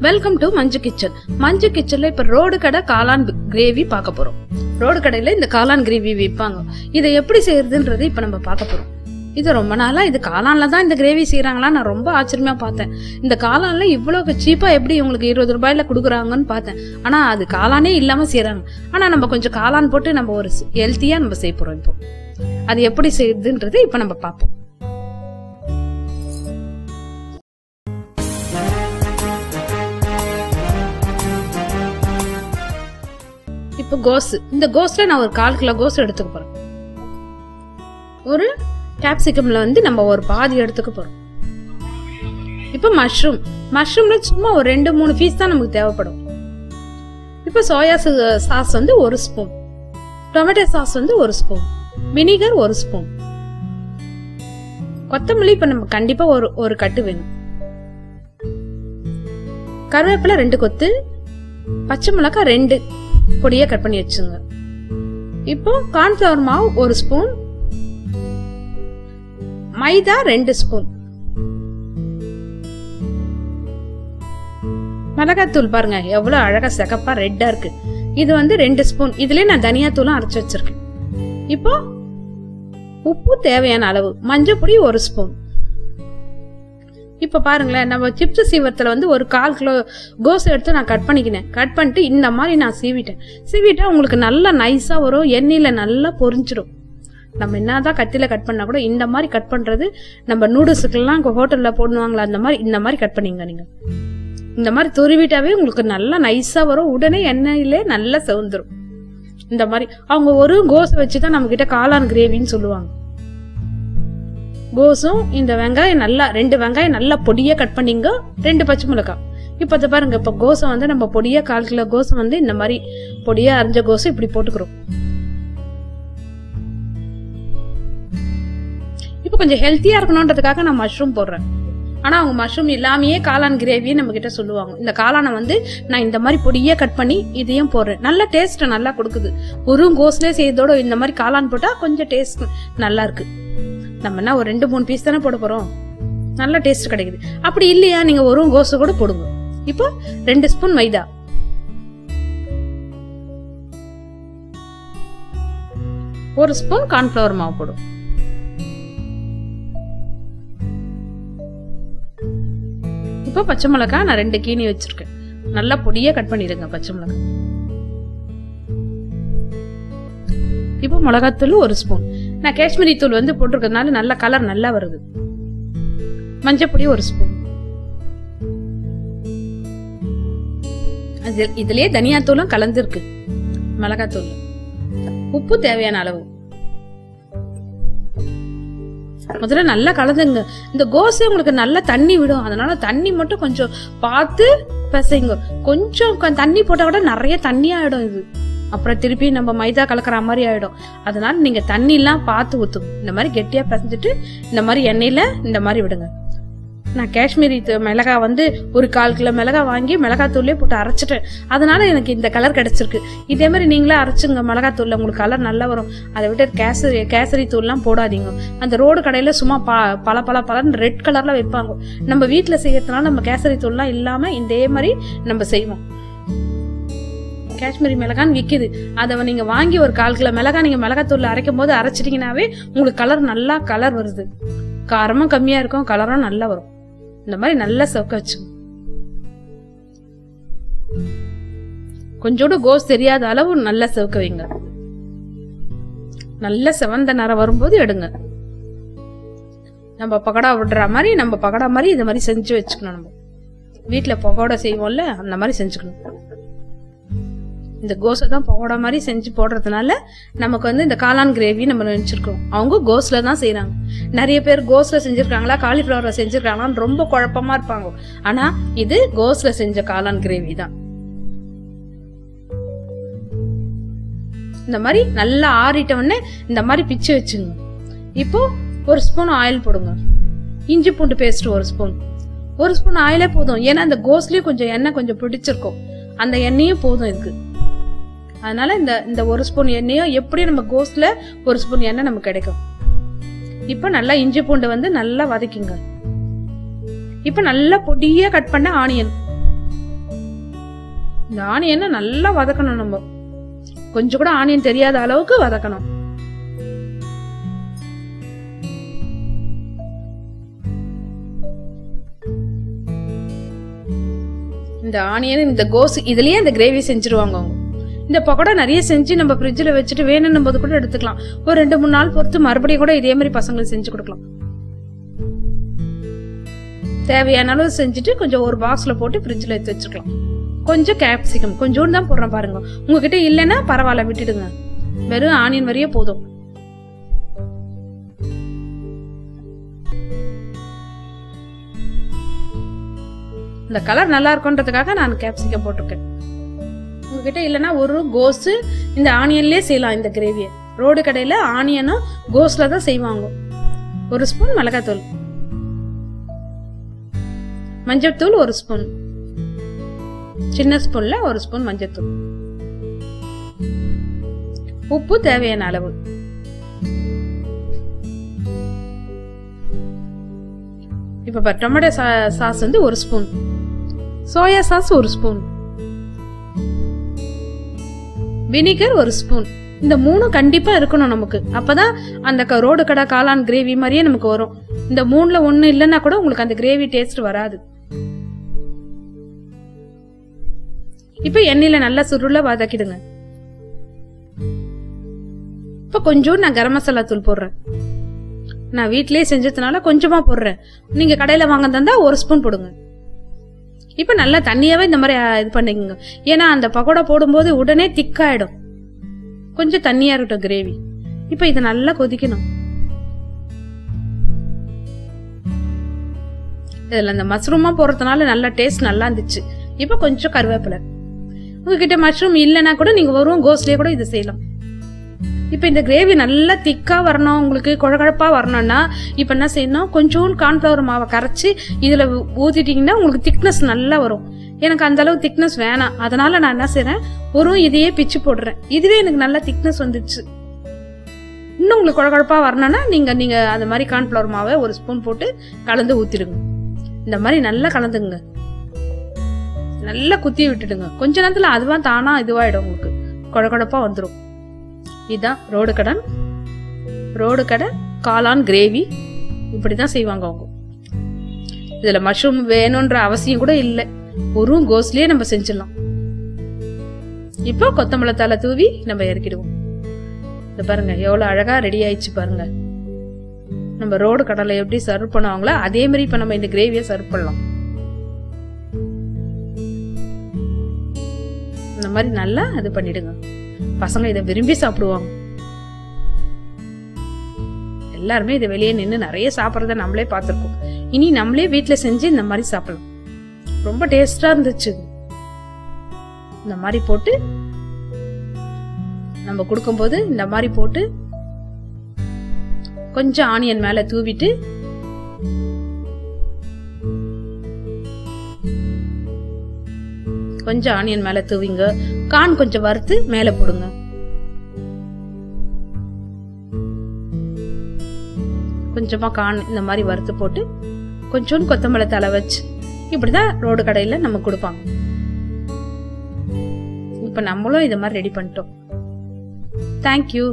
Welcome to Manju kitchen. Manju கிச்சன்ல இப்ப road கடை காளான் கிரேவி பார்க்க போறோம். ரோடு கடையில இந்த காளான் கிரேவி விற்பாங்க. இதை எப்படி செய்யறதுன்றது இப்ப நம்ம பார்க்க போறோம். இது ரொம்ப நாளா இது காளான்ல தான் இந்த கிரேவி செய்யறாங்களா நான் ரொம்ப ஆச்சரியமா பார்த்தேன். இந்த காளான்ல இவ்வளவு சீப்பா எப்படி உங்களுக்கு 20 ரூபாயில கொடுக்குறாங்கன்னு பார்த்தேன். ஆனா அது காளானே இல்லாம செய்யறாங்க. ஆனா நம்ம கொஞ்சம் காளான் போட்டு நம்ம ஒரு ஹெல்த்தியா நம்ம செய்ய போறோம். இப்போ அது எப்படி செய்யுதுன்றது இப்ப நம்ம பார்ப்போம். இப்போ கோஸ், இந்த கோஸ்ல நான் ஒரு 1/4 கிலோ கோஸ் எடுத்துக்க போறேன். ஒரு கேப்சிகம்ல வந்து நம்ம ஒரு பாதி எடுத்துக்க போறோம். இப்போ மஷ்ரூம்ல சும்மா ஒரு 2-3 பீஸ் தான் நமக்கு தேவைப்படும். இப்போ சோயா சாஸ் வந்து 1 ஸ்பூன், டொமேட்டோ சாஸ் வந்து 1 ஸ்பூன், வினிகர் 1 ஸ்பூன், கொத்தமல்லி இப்ப நம்ம கண்டிப்பா ஒரு கட்டு வேணும், கருவேப்பிலை 2 கொத்து, பச்சை மிளகாய் 2 பொடியா கட் பண்ணி வச்சுங்க. இப்போ கார்ன்ஃபிளவர் மாவு 1 ஸ்பூன், மைதா 2 ஸ்பூன், மிளகாத்தூள் பாருங்க எவ்வளவு அழகா சிகப்பா ரெட்டா இருக்கு. இது வந்து 2 ஸ்பூன். இதுலயே நான் தனியா தூளும் அரைச்சு வச்சிருக்கேன். இப்போ உப்பு தேவையான அளவு, மஞ்சள் பொடி 1 ஸ்பூன். இப்ப பாருங்களேன், நம்ம சிப்ஸ் சீவரத்துல வந்து ஒரு 1/4 கிலோ கோஸ் எடுத்து நான் கட் பண்ணிக்கினேன். கட் பண்ணிட்டு இந்த மாதிரி நான் சீவிட்டா உங்களுக்கு நல்லா நைஸா வரும். எண்ணெயில நல்லா பொரிஞ்சிடும். நம்ம என்னதான் கத்தியில கட் பண்ணா கூட இந்த மாதிரி கட் பண்றது நம்ம நூடுல்ஸுக்கெல்லாம் ஹோட்டல்ல போடுவாங்களா அந்த மாதிரி இந்த மாதிரி கட் பண்ணீங்க. நீங்க இந்த மாதிரி துருவிட்டாவே உங்களுக்கு நல்லா நைஸா வரும். உடனே எண்ணெயிலே நல்லா செவந்துரும். இந்த மாதிரி அவங்க ஒரு கோஸ் வச்சுதான் நம்ம கிட்ட காளான் கிரேவின்னு சொல்லுவாங்க. கோஸும் இந்த வெங்காயம் நல்லா 2 வெங்காயம் நல்லா பொடியா கட் பண்ணிங்க, 2 பச்சை மிளகாய். இப்ப அதை பாருங்க, இப்ப கோஸை வந்து நம்ம பொடியா 1/4 கிலோ கோஸை வந்து இந்த மாதிரி பொடியா அரைஞ்ச கோஸை இப்படி போட்டுக்கிறோம். இப்ப கொஞ்சம் ஹெல்த்தியா இருக்கணும்ன்றதுக்காக நான் மஷ்ரூம் போடுறேன். ஆனா அவங்க மஷ்ரூம் இல்லாமயே காளான் கிரேவி நம்ம கிட்ட சொல்லுவாங்க. இந்த காளானை வந்து நான் இந்த மாதிரி பொடியா கட் பண்ணி இதையும் போடுறேன். நல்ல டேஸ்ட் நல்லா கொடுக்குது. ஒரு கோஸ்லயே செய்யறதோட இந்த மாதிரி காளான் போட்டா கொஞ்சம் டேஸ்ட் நல்லா இருக்கு. நம்ம என்ன ஒரு 2-3 பீஸ் தானே போட போறோம், நல்ல டேஸ்ட் கிடைக்குது. அப்படி இல்லையா நீங்க ஒரு கோஸ் கூட போடுங்க. இப்போ 2 ஸ்பூன் மைதா, 1 ஸ்பூன் கார்ன்ஃபிளவர் மாவு போடும். இப்போ பச்சை மிளகாய் நான் 2 கீனி வச்சிருக்கேன். நல்லா பொடியா கட் பண்ணிடுங்க பச்சை மிளகாய். இப்போ மிளகாத்தூள் 1 ஸ்பூன். நான் காஷ்மீரி தூள் வந்து போட்டிருக்கிறதுனால நல்ல கலர் நல்லா வருது. மஞ்சள் பொடி 1 ஸ்பூன். இதுலயே தனியா தூளும் கலந்து இருக்கு, மிளகாத்தூள். உப்பு தேவையான அளவு. முதல்ல நல்லா கலந்துங்க. இந்த கோஸே உங்களுக்கு நல்லா தண்ணி விடும். அதனால தண்ணி மட்டும் கொஞ்சம் பார்த்து பிசைங்க. கொஞ்சம் தண்ணி போட்டா கூட நிறைய தண்ணி ஆயிடும். இது அப்புறம் திருப்பி நம்ம மைதா கலக்கிற மாதிரி ஆயிடும். அதனால நீங்க தண்ணி எல்லாம் பார்த்து ஊத்துங்க. இந்த மாதிரி கெட்டியா பிசைஞ்சிட்டு இந்த மாதிரி எண்ணெயில இந்த மாதிரி விடுங்க. நான் காஷ்மீரி மிளகாய் வந்து ஒரு 1/4 கிலோ மிளகாய் வாங்கி மிளகாத்தூள்லயே போட்டு அரைச்சிட்டேன். அதனால எனக்கு இந்த கலர் கிடைச்சிருக்கு. இதே மாதிரி நீங்களே அரைச்சுங்க மிளகாத்தூள்ல, உங்களுக்கு கலர் நல்லா வரும். அதை விட்டு கேசரி தூள்லாம் போடாதீங்க. அந்த ரோடு கடையில சும்மா பல ரெட் கலர்ல வைப்பாங்க. நம்ம வீட்டுல செய்யறதுனால நம்ம கேசரி தூள்லாம் இல்லாம இதே மாதிரி நம்ம செய்வோம். காஷ்மீரி மிளகான்னு விக்குது. அதை நீங்க வாங்கி ஒரு 1/4 கிலோ மிளகாய் நீங்க மிளகாத்தூள்ல அரைக்கும் போது அரைச்சிட்டீங்கன்னாவே உங்களுக்கு கலர் நல்லா கலர் வருது. காரமும் கம்மியா இருக்கும், கலரும் நல்லா வரும். இந்த மாதிரி நல்லா செவக்க வச்சுங்க. கொஞ்சோடு கோஸ் தெரியாத அளவு நல்லா செவக்க வைங்க. நல்ல செவந்த நிறம் வரும்போது எடுங்க. நம்ம பகோடா விடுற மாதிரி இந்த மாதிரி செஞ்சு வச்சுக்கணும். நம்ம வீட்டுல பகோடா செய்வோம்ல அந்த மாதிரி செஞ்சுக்கணும். இந்த கோஸை தான் பகோடா மாதிரி செஞ்சு போடுறதுனால நமக்கு வந்து இந்த காளான் கிரேவி நம்ம நினைச்சிருக்கோம். அவங்க கோஸ்ல தான் செய்யறாங்க. நிறைய பேர் கோஸ்ல செஞ்சிருக்காங்களா காலிஃபிளவர்ல செஞ்சிருக்காங்களான்னு ரொம்ப குழப்பமா இருப்பாங்க. ஆனா இது கோஸ்ல செஞ்ச காளான் கிரேவி தான். இந்த மாதிரி நல்லா ஆறிட்ட உடனே இந்த மாதிரி பிச்சு வச்சுங்க. இப்போ 1 ஸ்பூன் ஆயில் போடுங்க. இஞ்சி பூண்டு பேஸ்ட் 1 ஸ்பூன். 1 ஸ்பூன் ஆயிலே போதும். ஏன்னா இந்த கோஸ்லயும் கொஞ்சம் எண்ணெய் கொஞ்சம் பிடிச்சிருக்கும். அந்த எண்ணெயும் போதும் இதுக்கு. அதனால இந்த 1 ஸ்பூன் எண்ணெயும் எப்படியும் நம்ம கோஸ்ல 1 ஸ்பூன் எண்ணெய் நமக்கு கிடைக்கும். இப்ப நல்லா இஞ்சி பூண்டு வந்து நல்லா வதக்கிங்க. இப்ப நல்லா பொடியா கட் பண்ண ஆனியன் இந்த ஆனியனை நல்லா வதக்கணும். நம்ம கொஞ்சம் கூட ஆனியன் தெரியாத அளவுக்கு வதக்கணும். இந்த ஆனியன் இந்த கோஸ் இதுலயே இந்த கிரேவி செஞ்சிருவாங்க அவங்க. இந்த பக்கோடா நிறைய செஞ்சு நம்ம ஃப்ரிட்ஜில் வச்சுட்டு வேணும்னும் போது கூட எடுத்துக்கலாம். ஒரு 2-3 நாள் பொறுத்து மறுபடியும் கூட இதே மாதிரி பசங்களுக்கு செஞ்சு கொடுக்கலாம். தேவையான அளவு செஞ்சுட்டு கொஞ்சம் ஒரு பாக்ஸ்ல போட்டு ஃப்ரிட்ஜில் எடுத்து வச்சுக்கலாம். கொஞ்சம் கேப்சிகம் கொஞ்சோண்டு தான் போடுறேன் பாருங்க. உங்ககிட்ட இல்லைன்னா பரவாயில்ல விட்டுடுங்க. வெறும் ஆனியன் வரையே போதும். இந்த கலர் நல்லா இருக்குன்றதுக்காக நான் கேப்சிகம் போட்டிருக்கேன். உங்ககிட்ட இல்லைன்னா ஒரு கோஸ் இந்த ஆனியன்லயே செய்யலாம். இந்த கிரேவியை ரோடு கடையில ஆனியனும் கோஸ்ல தான் செய்வாங்க. ஒரு ஸ்பூன் மிளகாத்தூள், மஞ்சள்தூள் ஒரு ஸ்பூன், சின்ன ஸ்பூன்ல ஒரு ஸ்பூன் மஞ்சள்தூள், உப்பு தேவையான அளவு, இப்ப டொமேட்டோ சாஸ் வந்து ஒரு ஸ்பூன், சோயா சாஸ் ஒரு ஸ்பூன், வினிகர் ஒரு ஸ்பூன். இந்த 3 கண்டிப்பா இருக்கணும் நமக்கு. அப்பதான் அந்த ரோடு கடை காளான் கிரேவி மாதிரியே நமக்கு வரும். இந்த 3ல 1 இல்லைன்னா கூட உங்களுக்கு அந்த கிரேவி டேஸ்ட் வராது. இப்ப எண்ணெயில நல்லா சுருள வதக்கிடுங்க. இப்ப கொஞ்சம் நான் கரம் மசாலா தூள் போடுறேன். நான் வீட்லயே செஞ்சதுனால கொஞ்சமா போடுறேன். நீங்க கடையில வாங்க தந்தா ஒரு ஸ்பூன் போடுங்க. இப்ப நல்லா தண்ணியாவே இந்த மாதிரி இது பண்ணிக்கோங்க. ஏன்னா அந்த பக்கோடா போடும்போது உடனே திக்காயிடும். கொஞ்சம் தண்ணியா இருக்கட்டும் கிரேவி. இப்ப இது நல்லா கொதிக்கணும். இதுல அந்த மஷ்ரூமா போடுறதுனால நல்ல டேஸ்ட் நல்லா இருந்துச்சு. இப்ப கொஞ்சம் கருவேப்பிலை. உங்ககிட்ட மஷ்ரூம் இல்லைன்னா கூட நீங்க வரும் கோஸ்லயே கூட இது செய்யலாம். இப்ப இந்த கிரேவி நல்லா திக்கா வரணும், உங்களுக்கு குழகுழப்பா வரணும்னா இப்ப என்ன செய்யணும், கொஞ்சோண்டு கார்ன்ஃபிளவர் மாவை கரைச்சி இதுல ஊத்திட்டீங்கன்னா உங்களுக்கு திக்னஸ் நல்லா வரும். எனக்கு அந்த அளவு திக்னஸ் வேணாம். அதனால நான் என்ன செய்யறேன், ஒரு இதையே பிச்சு போடுறேன். இதுவே எனக்கு நல்லா திக்னஸ் வந்துச்சு. இன்னும் உங்களுக்கு குழகுழப்பா வரணும்னா நீங்க அந்த மாதிரி கார்ன்ஃபிளவர் மாவை ஒரு ஸ்பூன் போட்டு கலந்து ஊத்திடுங்க. இந்த மாதிரி நல்லா கலந்துங்க. நல்லா குத்தி விட்டுடுங்க. கொஞ்ச நேரத்துல அதுவா தானா இதுவாயிடும், உங்களுக்கு குழகுழப்பா வந்துடும். இதுதான் ரோடு கடை காளான் கிரேவி. இப்படிதான் செய்வாங்க அவங்க. இதுல மஷ்ரூம் வேணும்ன்ற அவசியம் கூட இல்லை. ஒரு கோஸ்லயே நம்ம செஞ்சிடலாம். இப்போ கொத்தமல்லி தலை தூவி நம்ம இறக்கிடுவோம். இந்த பாருங்க எவ்வளவு அழகா ரெடி ஆயிடுச்சு பாருங்க. நம்ம ரோடு கடையில எப்படி சர்வ் பண்ணுவாங்களோ அதே மாதிரி இப்ப நம்ம இந்த கிரேவியை சர்வ் பண்ணலாம். இந்த மாதிரி நல்லா இது பண்ணிடுங்க. பசங்க இதை விரும்பி சாப்பிடுவாங்க. எல்லாருமே இதை வெளியே நின்று நிறைய சாப்பிட்றத நம்மளே பார்த்திருக்கோம். இனி நம்மளே வீட்டுல செஞ்சு இந்த மாதிரி சாப்பிடலாம். ரொம்ப டேஸ்டா இருந்துச்சு. இந்த மாதிரி போட்டு நம்ம கொடுக்கும்போது இந்த மாதிரி போட்டு கொஞ்சம் ஆனியன் மேல தூவிட்டு கொஞ்சம் ஆனியன் மேல தூவிங்க. கார்ன் கொஞ்சம் வறுத்து மேல போடுங்க. கொஞ்சமா கார்ன் இந்த மாதிரி வறுத்து போட்டு கொஞ்சோண்டு கொத்தமல்லி தலை வச்சு இப்படிதான் ரோடு கடையில நம்ம கொடுப்பாங்க. இப்ப நம்மளும் இத மாதிரி ரெடி பண்ணிட்டோம். தேங்க்யூ.